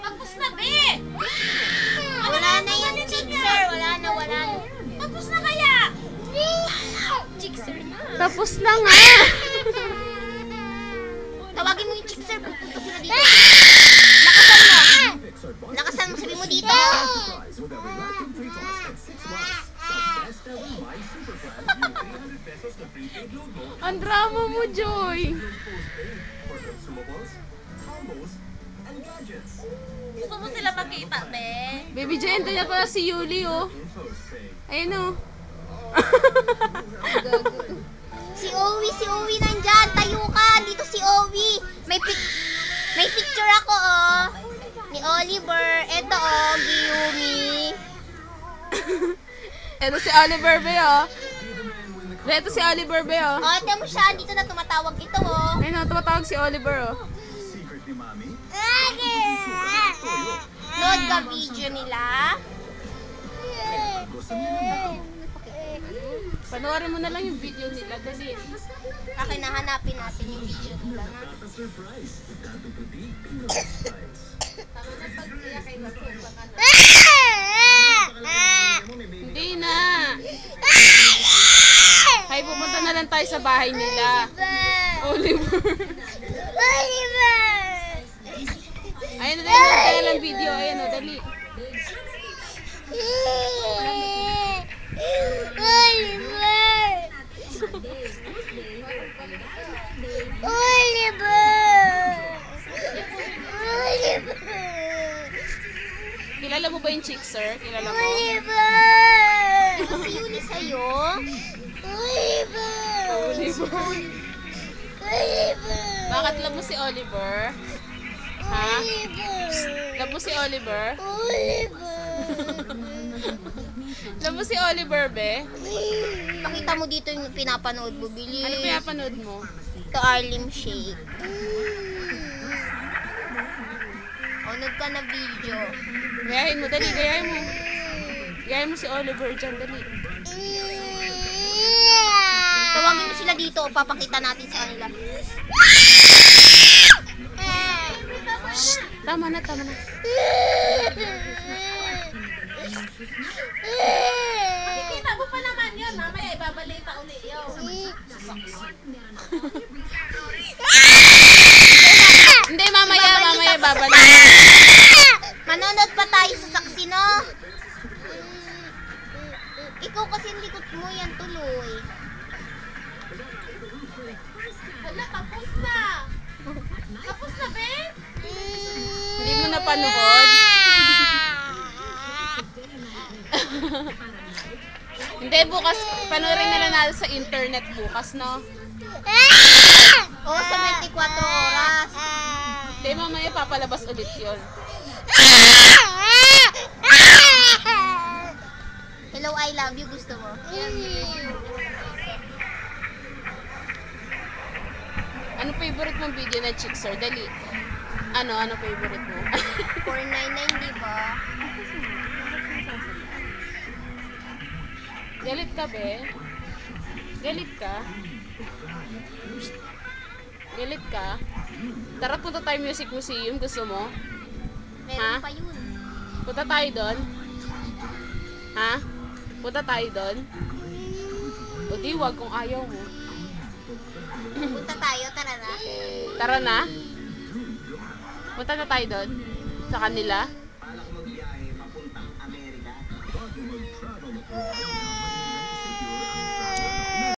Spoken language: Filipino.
Tapos na, be! Wala na yung Jixer. Wala na. Tapos na kaya? Jixer na. Tapos na nga. Tawagin mo yung Jixer. Pupunta sila dito. Lakasan mo. Sabi mo dito. Ang drama mo, Joy. Gusto mo sila makita, be? Baby Joy, ito niya pala si Yuli, oh. Ayun, oh. Si Owie nandyan. Tayo ka. Dito si Owie. May picture ako, oh. Ni Oliver. Eto, oh. Giyumi. Ito si Oliver, be, oh. Ito si Oliver, be, oh. Oh, ito mo siya. Dito na tumatawag ito, oh. Ayun, oh. Tumatawag si Oliver, oh. Load ka video nila. Panoorin mo na lang yung video nila, dali. Akin na hanapin natin yung video nila. Hindi na. Hay, pupunta na lang tayo sa bahay nila. Oliver. Ayun na lang, tayo lang video. Ayun, oh, dali. Kilala mo ba yung Jixer? Kilala mo? Si Yuli sa'yo? Oliver. Bakit love mo si Oliver? Ha? Love mo si Oliver? Love mo si Oliver, be? Pakita mo dito yung pinapanood mo, bilis. Ano pinapanood mo? Ito, Harlem Shake. Onod ka na video. Gayahin mo, dali, gayahin mo. Gayahin mo si Oliver dyan, dali. Tawagin mo sila dito, papakita natin sa kanila. Shh! Tama na, tama na. Makikita mo pa naman yun, mamaya ibabalita ulit yun. Hindi, mamaya babalik. Manonood pa tayo sa saksi, no? Ikaw kasi likot mo yan tuloy. Wala, tapos na. Tapos na, be? Hindi mo napanood? Hindi, bukas, panoorin na lang natin sa internet bukas, no? Oo, sa 24 oras. Hindi, mamaya papalabas ulit yun. Hello, I love you. Gusto mo? Ano favorite mong video na Jixer? Dali. Ano favorite mo? 499, di ba? Galit ka, be? Galit ka? Galit ka? Tara, punta tayo Music Museum. Gusto mo? Meron pa yun. Punta tayo doon? Ha? Punta tayo doon? O di, wag kung ayaw mo. Punta tayo, tara na. Tara na? Punta na tayo doon? Sa kanila?